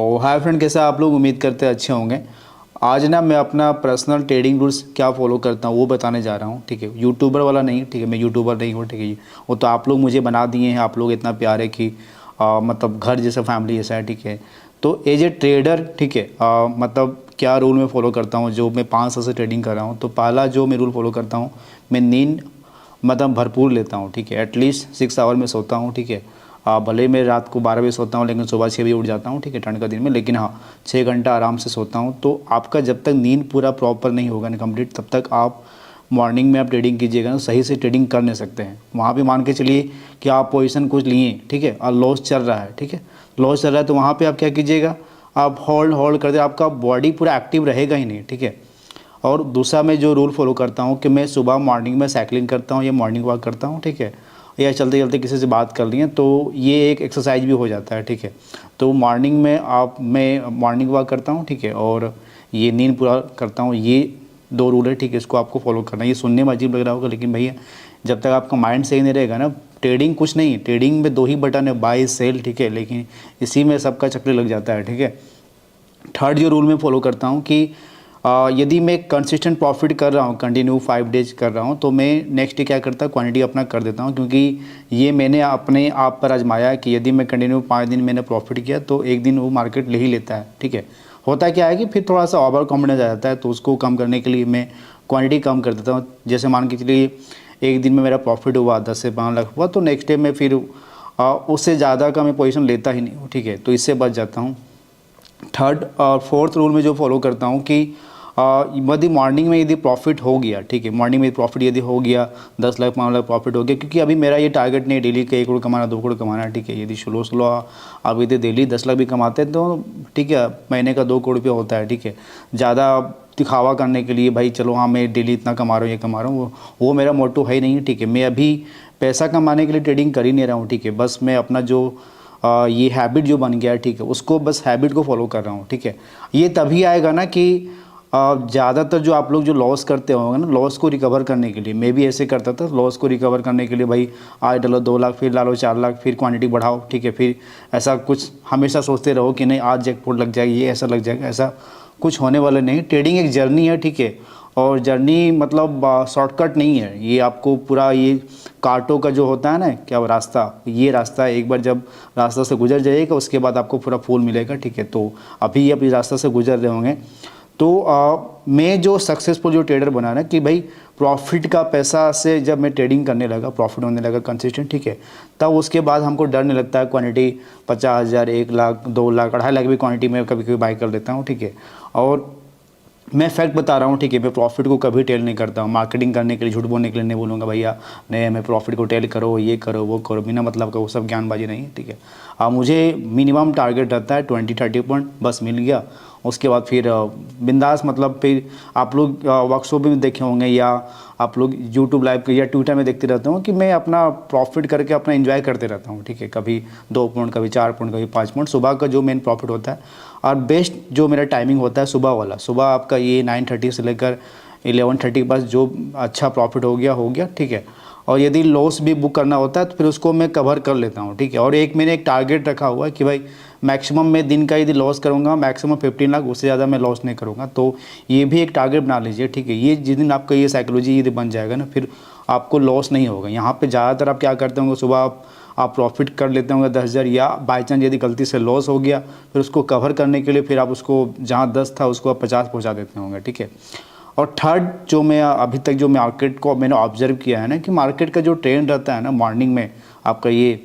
ओ hi friend, कैसे आप लोग? उम्मीद करते हैं अच्छे होंगे। आज ना मैं अपना पर्सनल ट्रेडिंग रूल्स क्या फॉलो करता हूँ वो बताने जा रहा हूँ। ठीक है, यूट्यूबर वाला नहीं। ठीक है, मैं यूट्यूबर नहीं हूँ। ठीक है, वो तो आप लोग मुझे बना दिए हैं। आप लोग इतना प्यारे कि मतलब घर जैसा, फैमिली जैसा है। ठीक है, तो एज ए ट्रेडर, ठीक है, मतलब क्या रूल मैं फॉलो करता हूँ जो मैं 5 साल से ट्रेडिंग कर रहा हूँ। तो पहला जो मैं रूल फॉलो करता हूँ, मैं नींद मतलब भरपूर लेता हूँ। ठीक है, एटलीस्ट 6 आवर में सोता हूँ। ठीक है, भले मैं रात को 12 बजे सोता हूँ लेकिन सुबह 6 बजे उठ जाता हूँ। ठीक है, ठंड का दिन में, लेकिन हाँ 6 घंटा आराम से सोता हूँ। तो आपका जब तक नींद पूरा प्रॉपर नहीं होगा ना, कंप्लीट, तब तक आप मॉर्निंग में आप ट्रेडिंग कीजिएगा ना, सही से ट्रेडिंग कर नहीं सकते हैं। वहाँ पे मान के चलिए कि आप पोजीशन कुछ लिए, ठीक है, और लॉस चल रहा है। ठीक है, लॉस चल रहा है तो वहाँ पर आप क्या कीजिएगा, आप होल्ड होल्ड कर दे, आपका बॉडी पूरा एक्टिव रहेगा ही नहीं। ठीक है, और दूसरा मैं जो रूल फॉलो करता हूँ कि मैं सुबह मॉर्निंग में साइकिलिंग करता हूँ या मॉर्निंग वॉक करता हूँ। ठीक है, या चलते चलते किसी से बात कर लिए तो ये एक एक्सरसाइज भी हो जाता है। ठीक है, तो मॉर्निंग में मैं मॉर्निंग वॉक करता हूँ। ठीक है, और ये नींद पूरा करता हूँ। ये 2 रूल है। ठीक है, इसको आपको फॉलो करना है। ये सुनने में अजीब लग रहा होगा लेकिन भैया, जब तक आपका माइंड सही नहीं रहेगा ना, ट्रेडिंग कुछ नहीं। ट्रेडिंग में 2 ही बटन है, बाय सेल। ठीक है, लेकिन इसी में सबका चक्कर लग जाता है। ठीक है, थर्ड जो रूल मैं फॉलो करता हूँ कि यदि मैं कंसिस्टेंट प्रॉफिट कर रहा हूँ, कंटिन्यू 5 डेज कर रहा हूँ, तो मैं नेक्स्ट डे क्या करता हूँ, क्वांटिटी अपना कर देता हूँ। क्योंकि ये मैंने अपने आप पर आजमाया कि यदि मैं कंटिन्यू 5 दिन मैंने प्रॉफिट किया तो एक दिन वो मार्केट ले ही लेता है। ठीक है, होता क्या है कि फिर थोड़ा सा ओवर कॉन्फिडेंस आ जाता है, तो उसको कम करने के लिए मैं क्वांटिटी कम कर देता हूँ। जैसे मान के चलिए एक दिन में मेरा प्रॉफिट हुआ 10 से 5 लाख हुआ, तो नेक्स्ट डे में फिर उससे ज़्यादा का मैं पोजीशन लेता ही नहीं हूँ। ठीक है, तो इससे बच जाता हूँ। थर्ड और फोर्थ रूल में जो फॉलो करता हूँ कि यदि मॉर्निंग में यदि प्रॉफिट हो गया, ठीक है, मॉर्निंग में प्रॉफिट यदि हो गया 10 लाख 5 लाख प्रॉफिट हो गया, क्योंकि अभी मेरा ये टारगेट नहीं डेली का 1 करोड़ कमाना, 2 करोड़ कमाना। ठीक है, यदि स्लो स्लो आप यदि डेली 10 लाख भी कमाते हैं तो ठीक है, महीने का 2 करोड़ रुपया होता है। ठीक है, ज़्यादा दिखावा करने के लिए भाई चलो हाँ मैं डेली इतना कमा रहा हूँ, ये कमा रहा हूँ, वो मेरा मोटो है ही नहीं। ठीक है, मैं अभी पैसा कमाने के लिए ट्रेडिंग कर ही नहीं रहा हूँ। ठीक है, बस मैं अपना जो ये हैबिट जो बन गया है, ठीक है, उसको बस हैबिट को फॉलो कर रहा हूँ। ठीक है, ये तभी आएगा ना कि ज़्यादातर जो आप लोग जो लॉस करते होंगे ना, लॉस को रिकवर करने के लिए, मैं भी ऐसे करता था। लॉस को रिकवर करने के लिए भाई आज डालो 2 लाख, फिर डालो 4 लाख, फिर क्वांटिटी बढ़ाओ। ठीक है, फिर ऐसा कुछ हमेशा सोचते रहो कि नहीं आज जैकपॉट लग जाएगी, ये ऐसा लग जाएगा, ऐसा कुछ होने वाला नहीं। ट्रेडिंग एक जर्नी है। ठीक है, और जर्नी मतलब शॉर्टकट नहीं है। ये आपको पूरा ये कांटों का जो होता है ना, क्या वो रास्ता, ये रास्ता है। एक बार जब रास्ता से गुजर जाइएगा उसके बाद आपको पूरा फूल मिलेगा। ठीक है, तो अभी आप इस रास्ता से गुजर रहे होंगे। तो मैं जो सक्सेसफुल जो ट्रेडर बना ना कि भाई प्रॉफिट का पैसा से जब मैं ट्रेडिंग करने लगा, प्रॉफिट होने लगा कंसिस्टेंट। ठीक है, तब उसके बाद हमको डर नहीं लगता है। क्वांटिटी 50,000, 1 लाख, 2 लाख, 2.5 लाख भी क्वांटिटी में कभी कभी बाई कर लेता हूँ। ठीक है, और मैं फैक्ट बता रहा हूँ। ठीक है, मैं प्रॉफिट को कभी टेल नहीं करता हूँ। मार्केटिंग करने के लिए, झूठ बोलने के लिए नहीं बोलूँगा भैया नहीं मैं प्रॉफिट को टेल करो, ये करो, वो करो, बिना मतलब का वो सब ज्ञानबाजी नहीं है। ठीक है, मुझे मिनिमम टारगेट रहता है 20-30 पॉइंट, बस मिल गया उसके बाद फिर बिंदास। मतलब फिर आप लोग वर्कशॉप में देखे होंगे या आप लोग यूट्यूब लाइव या ट्विटर में देखते रहते हो कि मैं अपना प्रॉफिट करके अपना एंजॉय करते रहता हूँ। ठीक है, कभी 2 पॉइंट, कभी 4 पॉइंट, कभी 5 पॉइंट। सुबह का जो मेन प्रॉफिट होता है और बेस्ट जो मेरा टाइमिंग होता है सुबह वाला, सुबह आपका ये 9:30 से लेकर 11:30 के पास जो अच्छा प्रॉफिट हो गया। ठीक है, और यदि लॉस भी बुक करना होता है तो फिर उसको मैं कवर कर लेता हूँ। ठीक है, और मैंने एक टारगेट रखा हुआ है कि भाई मैक्सिमम मैं दिन का यदि लॉस करूँगा मैक्सिमम 15 लाख, उससे ज़्यादा मैं लॉस नहीं करूँगा। तो ये भी एक टारगेट बना लीजिए। ठीक है, ये जिस दिन आपका ये साइकोलॉजी यदि बन जाएगा ना, फिर आपको लॉस नहीं होगा। यहाँ पे ज़्यादातर आप क्या करते होंगे, सुबह आप प्रॉफिट कर लेते होंगे 10,000, या बाई चांस यदि गलती से लॉस हो गया फिर उसको कवर करने के लिए फिर आप उसको जहाँ 10 था उसको आप 50 पहुँचा देते होंगे। ठीक है, और थर्ड जो मैं अभी तक जो मार्केट को मैंने ऑब्जर्व किया है ना कि मार्केट का जो ट्रेंड रहता है ना मॉर्निंग में आपका, ये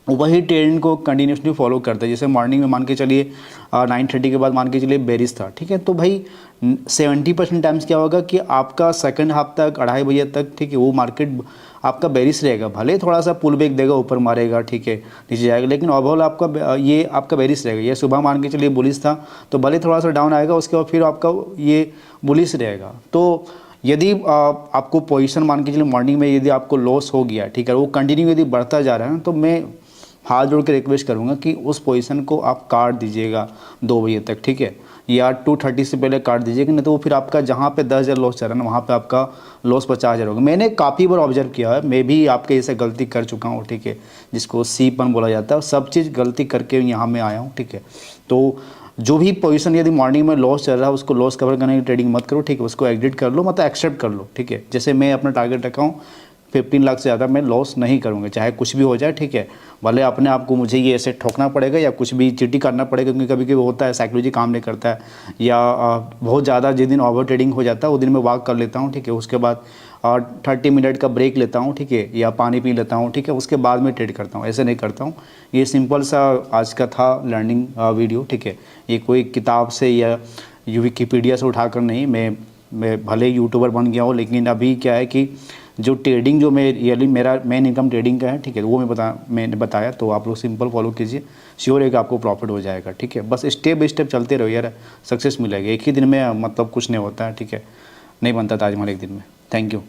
वही ट्रेंड को कंटिन्यूसली फॉलो करता है। जैसे मॉर्निंग में मान के चलिए 9:30 के बाद मान के चलिए बेरिश था। ठीक है, तो भाई 70% टाइम्स क्या होगा कि आपका सेकंड हाफ तक, 2:30 बजे तक, ठीक है, वो मार्केट आपका बेरिश रहेगा। भले थोड़ा सा पुल बैक देगा, ऊपर मारेगा, ठीक है, नीचे जाएगा, लेकिन ओवरऑल आपका ये आपका बेरिश रहेगा। ये सुबह मान के चलिए बुलिश था तो भले थोड़ा सा डाउन आएगा, उसके बाद फिर आपका ये बुलिश रहेगा। तो यदि आपको पोजीशन मान के चलिए मॉर्निंग में यदि आपको लॉस हो गया, ठीक है, वो कंटिन्यू यदि बढ़ता जा रहा है ना, तो मैं हाथ जोड़ के रिक्वेस्ट करूंगा कि उस पोजीशन को आप काट दीजिएगा 2 बजे तक। ठीक है, या 2:30 से पहले काट दीजिएगा, नहीं तो वो फिर आपका जहाँ पे 10,000 लॉस चल रहा है ना, वहाँ पे आपका लॉस 50,000 होगा। मैंने काफ़ी बार ऑब्जर्व किया है, मैं भी आपके जैसे गलती कर चुका हूँ। ठीक है, जिसको सीपन बोला जाता है, सब चीज़ गलती करके यहाँ में आया हूँ। ठीक है, तो जो भी पोजीशन यदि मॉर्निंग में लॉस चल रहा है उसको लॉस कवर करने की ट्रेडिंग मत करो, ठीक है, उसको एग्जिट कर लो, मतलब एक्सेप्ट कर लो, ठीक है। जैसे मैं अपना टारगेट रखा हूँ 15 लाख से ज़्यादा मैं लॉस नहीं करूँगा, चाहे कुछ भी हो जाए, ठीक है। भले अपने आप को मुझे ये ऐसे ठोकना पड़ेगा या कुछ भी चीटी करना पड़ेगा, क्योंकि कभी कभी होता है साइकोलॉजी काम नहीं करता है, या बहुत ज़्यादा जिस दिन ओवर ट्रेडिंग हो जाता है वो दिन मैं वॉक कर लेता हूँ, ठीक है। उसके बाद 30 मिनट का ब्रेक लेता हूँ, ठीक है, या पानी पी लेता हूँ, ठीक है, उसके बाद मैं ट्रेड करता हूँ, ऐसे नहीं करता हूँ। ये सिंपल सा आज का था लर्निंग वीडियो, ठीक है। ये कोई किताब से या विकिपीडिया से उठाकर नहीं, मैं भले यूट्यूबर बन गया हूँ, लेकिन अभी क्या है कि जो ट्रेडिंग जो मैं रियली मेरा मेन इनकम ट्रेडिंग का है, ठीक है, वो मैंने बताया, तो आप लोग सिंपल फॉलो कीजिए, श्योर है कि आपको प्रॉफिट हो जाएगा, ठीक है। बस स्टेप बाय स्टेप चलते रहो यार, सक्सेस मिलेगी। एक ही दिन में मतलब कुछ नहीं होता है, ठीक है, नहीं बनता ताजमहल एक दिन में। Thank you.